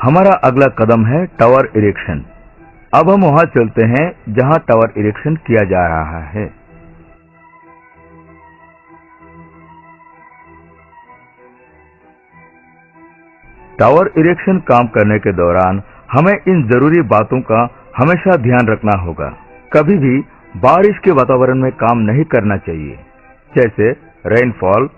हमारा अगला कदम है टावर इरेक्शन। अब हम वहां चलते हैं जहां टावर इरेक्शन किया जा रहा है। टावर इरेक्शन काम करने के दौरान हमें इन जरूरी बातों का हमेशा ध्यान रखना होगा। कभी भी बारिश के वातावरण में काम नहीं करना चाहिए, जैसे रेनफॉल,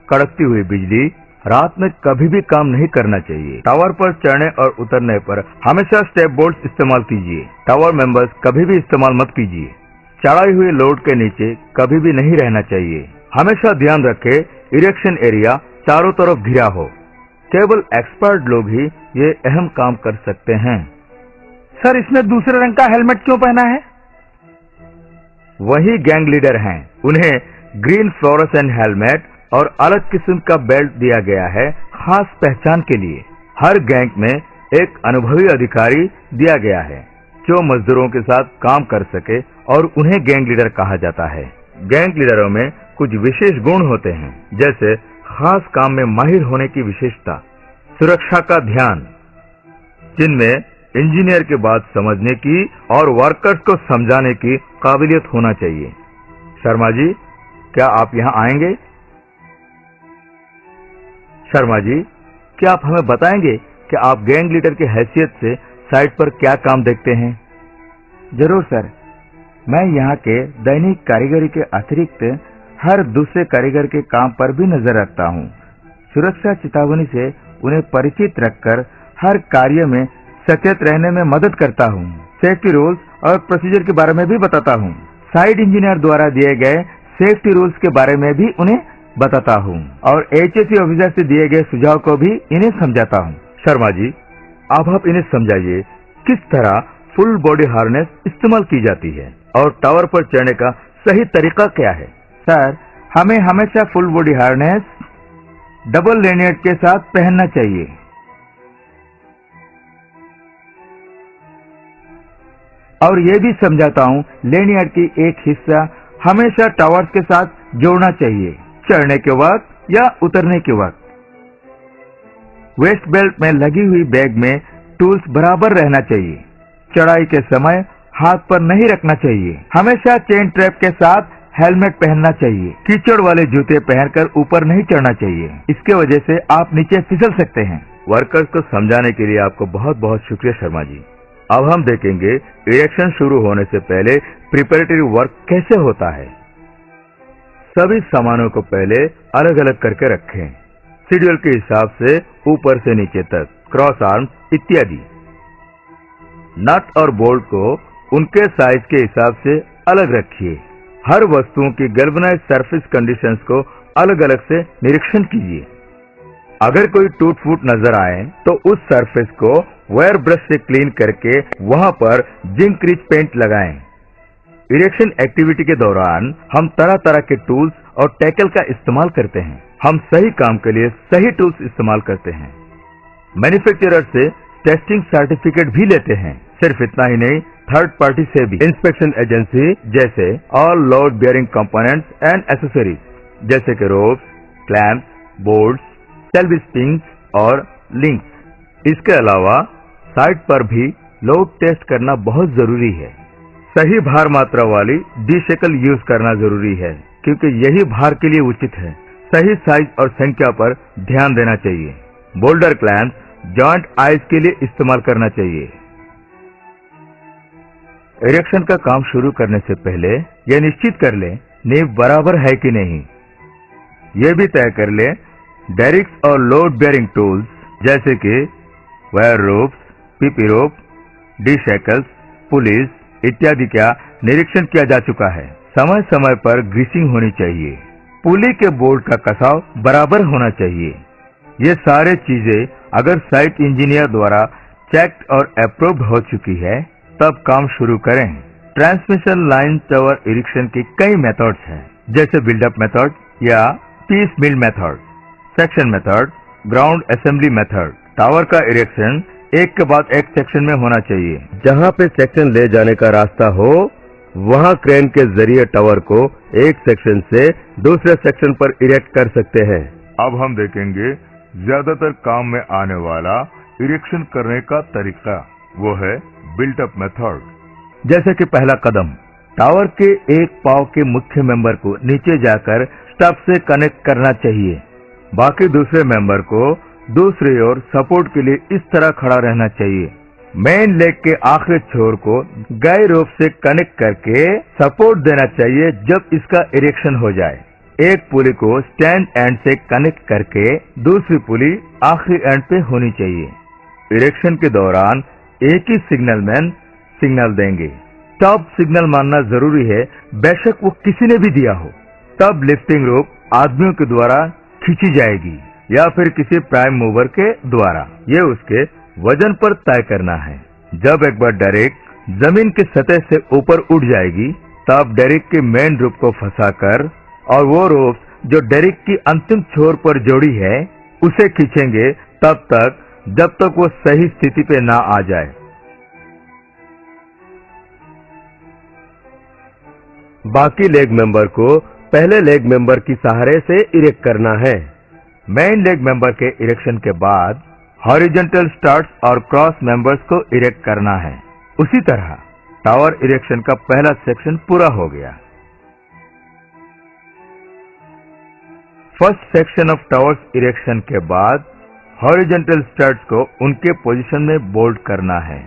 कड़कती हुई बिजली। रात में कभी भी काम नहीं करना चाहिए। टावर पर चढ़ने और उतरने पर हमेशा स्टेप बोर्ड इस्तेमाल कीजिए। टावर मेंबर्स कभी भी इस्तेमाल मत कीजिए। चढ़ाई हुई लोड के नीचे कभी भी नहीं रहना चाहिए। हमेशा ध्यान रखें इरेक्शन एरिया चारों तरफ घिरा हो। केवल एक्सपर्ट लोग ही ये अहम काम कर सकते हैं। सर, इसमें दूसरे रंग का हेलमेट क्यों पहना है? वही गैंग लीडर हैं, उन्हें ग्रीन फ्लोरोसेंट हेलमेट और अलग किस्म का बेल्ट दिया गया है, खास पहचान के लिए। हर गैंग में एक अनुभवी अधिकारी दिया गया है जो मजदूरों के साथ काम कर सके और उन्हें गैंग लीडर कहा जाता है। गैंग लीडरों में कुछ विशेष गुण होते हैं, जैसे खास काम में माहिर होने की विशेषता, सुरक्षा का ध्यान, जिनमें इंजीनियर की बात समझने की और वर्कर्स को समझाने की काबिलियत होना चाहिए। शर्मा जी, क्या आप यहाँ आएंगे? शर्मा जी, क्या आप हमें बताएंगे कि आप गैंग लीडर की हैसियत से साइट पर क्या काम देखते हैं? जरूर सर, मैं यहाँ के दैनिक कारीगरी के अतिरिक्त हर दूसरे कारीगर के काम पर भी नजर रखता हूँ। सुरक्षा चेतावनी से उन्हें परिचित रखकर हर कार्य में सचेत रहने में मदद करता हूँ। सेफ्टी रूल्स और प्रोसीजर के बारे में भी बताता हूँ। साइट इंजीनियर द्वारा दिए गए सेफ्टी रूल्स के बारे में भी उन्हें बताता हूँ और HSE ऑफिसर से दिए गए सुझाव को भी इन्हें समझाता हूँ। शर्मा जी, अब आप इन्हें समझाइए किस तरह फुल बॉडी हार्नेस इस्तेमाल की जाती है और टावर पर चढ़ने का सही तरीका क्या है। सर, हमें हमेशा फुल बॉडी हार्नेस डबल लेनियर्ड के साथ पहनना चाहिए। और ये भी समझाता हूँ लेनियर्ड की एक हिस्सा हमेशा टावर्स के साथ जोड़ना चाहिए, चढ़ने के वक्त या उतरने के वक्त। वेस्ट बेल्ट में लगी हुई बैग में टूल्स बराबर रहना चाहिए। चढ़ाई के समय हाथ पर नहीं रखना चाहिए। हमेशा चेन ट्रैप के साथ हेलमेट पहनना चाहिए। कीचड़ वाले जूते पहनकर ऊपर नहीं चढ़ना चाहिए, इसके वजह से आप नीचे फिसल सकते हैं। वर्कर्स को समझाने के लिए आपको बहुत बहुत शुक्रिया शर्मा जी। अब हम देखेंगे इरेक्शन शुरू होने से पहले प्रिपरेटरी वर्क कैसे होता है। सभी सामानों को पहले अलग अलग करके रखें, शेड्यूल के हिसाब से ऊपर से नीचे तक, क्रॉस आर्म इत्यादि। नट और बोल्ट को उनके साइज के हिसाब से अलग रखिए। हर वस्तुओं की गैल्वेनाइज्ड सरफेस कंडीशंस को अलग अलग से निरीक्षण कीजिए। अगर कोई टूट फूट नजर आए तो उस सरफेस को वायर ब्रश से क्लीन करके वहां पर जिंक रिच पेंट लगाएं। इरेक्शन एक्टिविटी के दौरान हम तरह तरह के टूल्स और टैकल का इस्तेमाल करते हैं। हम सही काम के लिए सही टूल्स इस्तेमाल करते हैं। मैन्युफैक्चरर से टेस्टिंग सर्टिफिकेट भी लेते हैं। सिर्फ इतना ही नहीं, थर्ड पार्टी से भी इंस्पेक्शन एजेंसी जैसे all load bearing components and accessories जैसे कि ropes, clamps, bolts, self springs और लिंक्स। इसके अलावा साइट पर भी लोड टेस्ट करना बहुत जरूरी है। सही भार मात्रा वाली डी-शेकल यूज करना जरूरी है, क्योंकि यही भार के लिए उचित है। सही साइज और संख्या पर ध्यान देना चाहिए। बोल्डर क्लैंप्स जॉइंट आइज के लिए इस्तेमाल करना चाहिए। इरेक्शन का काम शुरू करने से पहले यह निश्चित कर लें नींव बराबर है कि नहीं। यह भी तय कर लें डायरेक्ट और लोड बेयरिंग टूल्स जैसे कि वायर रोप्स, पीपी रोप, डी शैकल्स, पुलिस इत्यादि का निरीक्षण किया जा चुका है। समय समय पर ग्रीसिंग होनी चाहिए। पुली के बोल्ट का कसाव बराबर होना चाहिए। ये सारे चीजें अगर साइट इंजीनियर द्वारा चेक्ड और अप्रूव्ड हो चुकी है तब काम शुरू करें। ट्रांसमिशन लाइन टावर इरेक्शन की कई मेथड्स हैं, जैसे बिल्डअप मेथड या piece mill method, section method, ground assembly method. Tower का इरेक्शन एक के बाद एक सेक्शन में होना चाहिए। जहां पे सेक्शन ले जाने का रास्ता हो वहां क्रेन के जरिए टावर को एक सेक्शन से दूसरे सेक्शन पर इरेक्ट कर सकते हैं। अब हम देखेंगे ज्यादातर काम में आने वाला इरेक्शन करने का तरीका, वो है बिल्ट अप मेथड। जैसे कि पहला कदम, टावर के एक पाव के मुख्य मेंबर को नीचे जाकर स्टब से कनेक्ट करना चाहिए। बाकी दूसरे मेंबर को दूसरी ओर सपोर्ट के लिए इस तरह खड़ा रहना चाहिए। मेन लेग के आखिरी छोर को गाई रोप से कनेक्ट करके सपोर्ट देना चाहिए जब इसका इरेक्शन हो जाए। एक पुली को स्टैंड एंड से कनेक्ट करके दूसरी पुली आखिरी एंड पे होनी चाहिए। इरेक्शन के दौरान एक ही सिग्नलमैन सिग्नल देंगे। तब सिग्नल मानना जरूरी है, बेशक वो किसी ने भी दिया हो। तब लिफ्टिंग रोप आदमियों के द्वारा खींची जाएगी या फिर किसी प्राइम मूवर के द्वारा। ये उसके वजन पर तय करना है। जब एक बार डेरिक जमीन की सतह से ऊपर उठ जाएगी, तब डेरिक के मेन रोप को फंसाकर और वो रोप जो डेरिक की अंतिम छोर पर जोड़ी है उसे खींचेंगे तब तक जब तक वो सही स्थिति पे ना आ जाए। बाकी लेग मेंबर को पहले लेग मेंबर की सहारे से इरेक्ट करना है। मेन लेग मेंबर के इरेक्शन के बाद हॉरिजॉन्टल स्टड्स और क्रॉस मेंबर्स को इरेक्ट करना है। उसी तरह टावर इरेक्शन का पहला सेक्शन पूरा हो गया। First section of towers erection के बाद हॉरिजॉन्टल स्टड्स को उनके पोजीशन में बोल्ट करना है।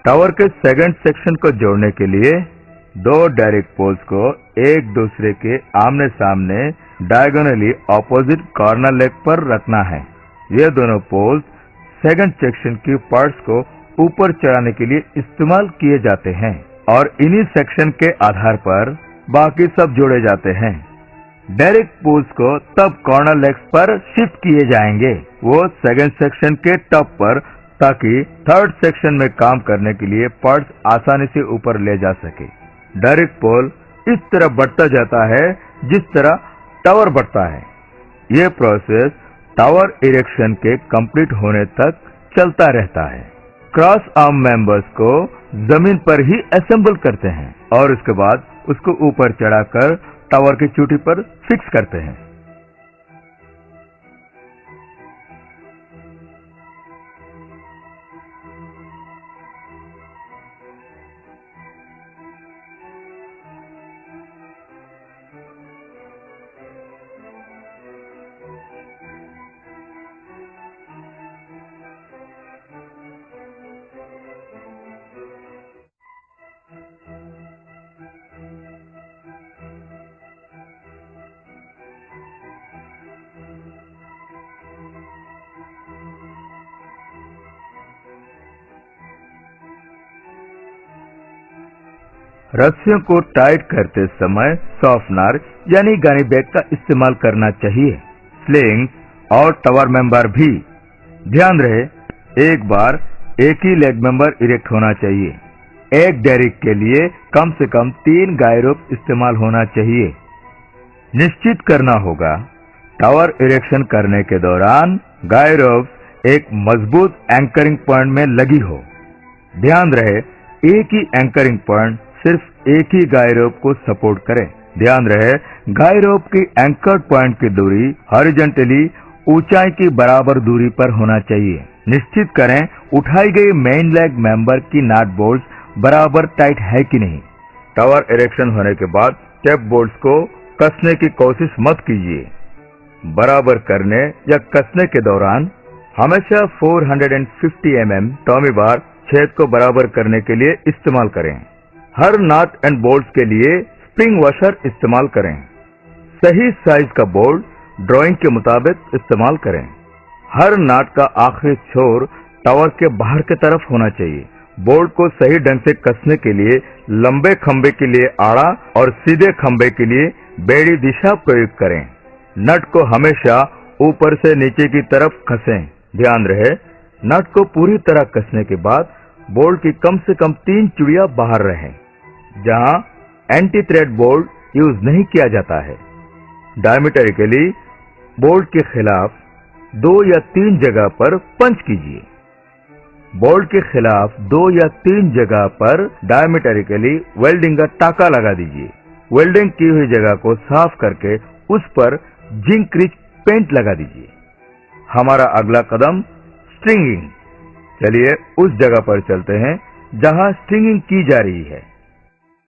टावर के सेकंड सेक्शन को जोड़ने के लिए दो डायरेक्ट पोल्स को एक दूसरे के आमने सामने डायगोनली ऑपोजिट कॉर्नर लेग पर रखना है। ये दोनों पोल्स सेकंड सेक्शन की पार्ट्स को ऊपर चढ़ाने के लिए इस्तेमाल किए जाते हैं और इन्हीं सेक्शन के आधार पर बाकी सब जोड़े जाते हैं। डायरेक्ट पोल्स को तब कॉर्नर लेग्स पर शिफ्ट किए जाएंगे, वो सेकंड सेक्शन के टॉप पर, ताकि थर्ड सेक्शन में काम करने के लिए पार्ट्स आसानी से ऊपर ले जा सके। डायरेक्ट पोल इस तरह बढ़ता जाता है जिस तरह टावर बढ़ता है। ये प्रोसेस टावर इरेक्शन के कंप्लीट होने तक चलता रहता है। क्रॉस आर्म मेंबर्स को जमीन पर ही असेंबल करते हैं और उसके बाद उसको ऊपर चढ़ाकर टावर की चोटी पर फिक्स करते हैं। रस्सियों को टाइट करते समय सॉफ्टनर यानी गनी बैग का इस्तेमाल करना चाहिए। स्लिंग्स और टावर मेंबर भी। ध्यान रहे, एक बार एक ही लेग मेंबर इरेक्ट होना चाहिए। एक डेरिक के लिए कम से कम 3 गाई रोप इस्तेमाल होना चाहिए। निश्चित करना होगा टावर इरेक्शन करने के दौरान गाई रोप एक मजबूत एंकरिंग पॉइंट में लगी हो। ध्यान रहे, एक ही एंकरिंग पॉइंट सिर्फ एक ही गाई रोप को सपोर्ट करे। ध्यान रहे, गाई रोप की एंकर्ड पॉइंट की दूरी हॉरिजॉन्टली ऊंचाई की बराबर दूरी पर होना चाहिए। निश्चित करें उठाई गई मेन लेग मेंबर की नट बोल्ट्स बराबर टाइट है कि नहीं। टावर इरेक्शन होने के बाद टेप बोल्ट्स को कसने की कोशिश मत कीजिए। बराबर करने या कसने के दौरान हमेशा 450 mm टॉमी बार छेद को बराबर करने के लिए इस्तेमाल करें। हर नट एंड बोल्ट्स के लिए स्प्रिंग वॉशर इस्तेमाल करें। सही साइज का बोल्ट ड्राइंग के मुताबिक इस्तेमाल करें। हर नट का आखिरी छोर टावर के बाहर की तरफ होना चाहिए। बोल्ट को सही ढंग से कसने के लिए लंबे खंबे के लिए आड़ा और सीधे खंबे के लिए बेड़ी दिशा प्रयोग करें। नट को हमेशा ऊपर से नीचे की तरफ कसें। ध्यान रहे, नट को पूरी तरह कसने के बाद बोल्ट की कम से कम 3 चुड़ियां बाहर रहें, जहां एंटी थ्रेड बोल्ट यूज नहीं किया जाता है। डायमीटरिकली बोल्ट के खिलाफ 2 या 3 जगह पर पंच कीजिए। बोल्ट के खिलाफ 2 या 3 जगह पर डायमीटरिकली वेल्डिंग का टाका लगा दीजिए। वेल्डिंग की हुई जगह को साफ करके उस पर जिंक रिच पेंट लगा दीजिए। हमारा अगला कदम स्ट्रिंगिंग। चलिए उस जगह पर चलते हैं जहां स्ट्रिंगिंग की जा रही है।